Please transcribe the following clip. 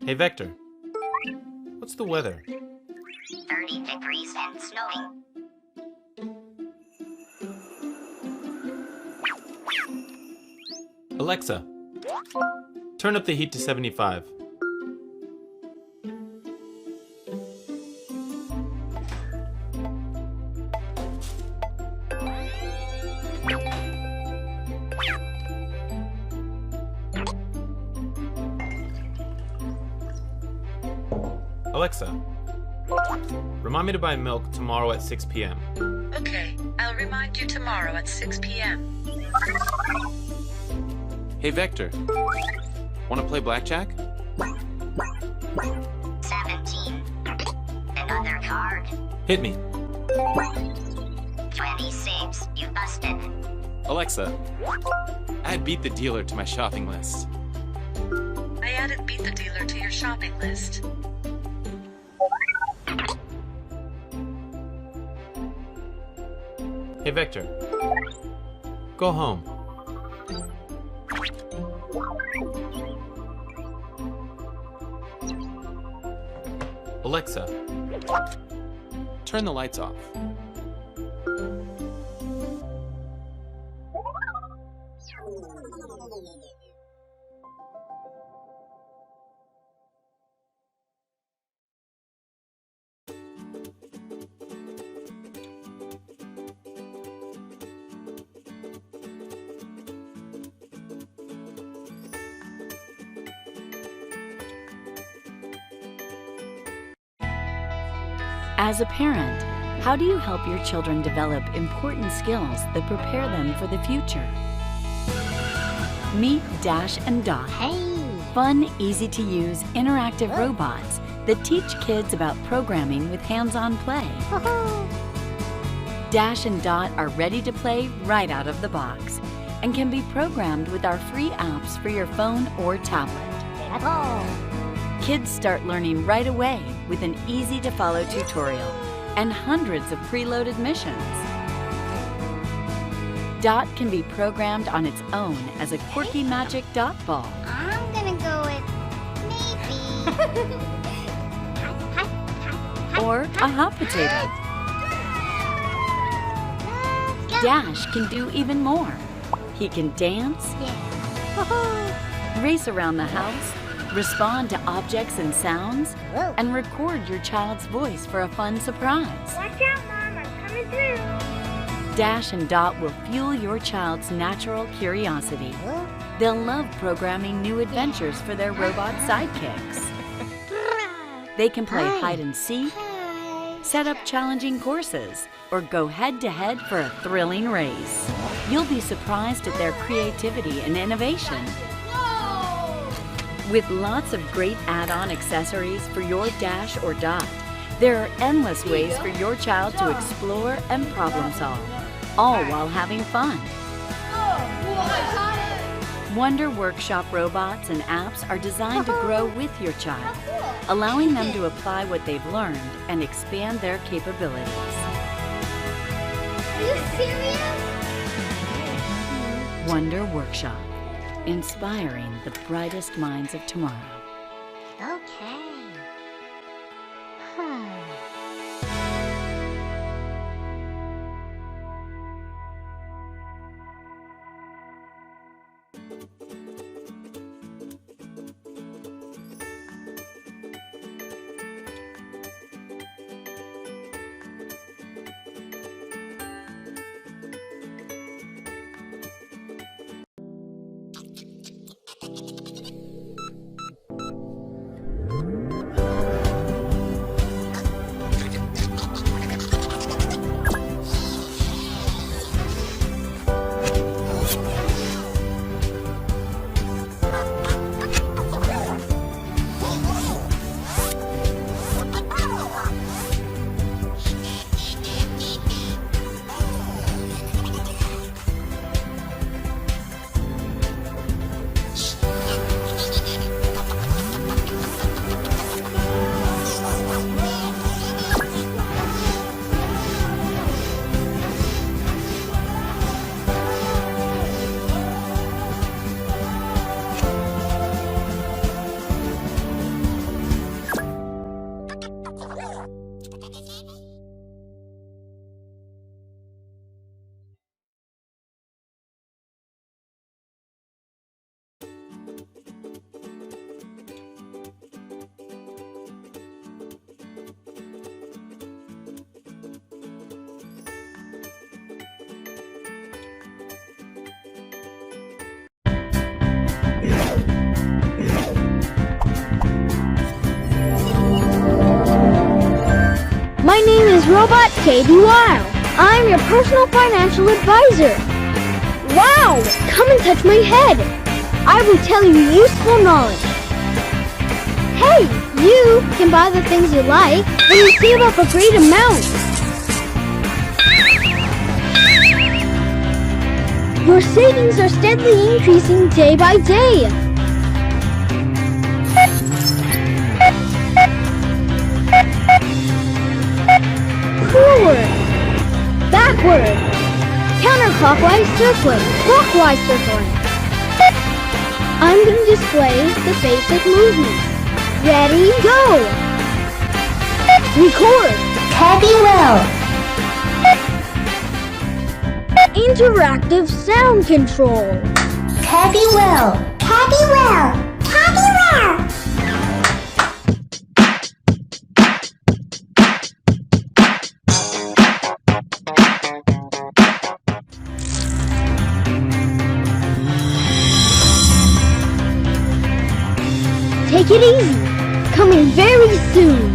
Hey Vector, what's the weather? 30 degrees and snowing. Alexa, turn up the heat to 75. Alexa, remind me to buy milk tomorrow at 6 p.m. Okay, I'll remind you tomorrow at 6 p.m. Hey Vector, want to play blackjack? 17. Another card. Hit me. 26. You busted. Alexa, add Beat the Dealer to my shopping list. I added Beat the Dealer to your shopping list. Hey Vector, go home. Alexa, turn the lights off. As a parent, how do you help your children develop important skills that prepare them for the future? Meet Dash and Dot. Fun, easy-to-use, interactive robots that teach kids about programming with hands-on play. Dash and Dot are ready to play right out of the box and can be programmed with our free apps for your phone or tablet. Kids start learning right away with an easy-to-follow tutorial and hundreds of preloaded missions. Dot can be programmed on its own as a quirky magic dot ball. I'm gonna go with maybe. Or a hot potato. Dash can do even more. He can dance, race around the house, respond to objects and sounds, and record your child's voice for a fun surprise. Watch out, Mom, I'm coming through. Dash and Dot will fuel your child's natural curiosity. They'll love programming new adventures for their robot sidekicks. They can play hide and seek, set up challenging courses, or go head-to-head for a thrilling race. You'll be surprised at their creativity and innovation. With lots of great add-on accessories for your Dash or Dot, there are endless ways for your child to explore and problem solve, all while having fun. Wonder Workshop robots and apps are designed to grow with your child, allowing them to apply what they've learned and expand their capabilities. Are you serious? Wonder Workshop, inspiring the brightest minds of tomorrow. Okay. is Robot Katie Weil. I'm your personal financial advisor. Wow! Come and touch my head. I will tell you useful knowledge. Hey, you can buy the things you like when you save up a great amount. Your savings are steadily increasing day by day. Forward, backward, counterclockwise circling, clockwise circling. I'm going to display the basic movements. Ready, go! Record. Teddy Will. Interactive sound control. Teddy Will. Teddy Will. Teddy Will. Take it easy. Coming very soon.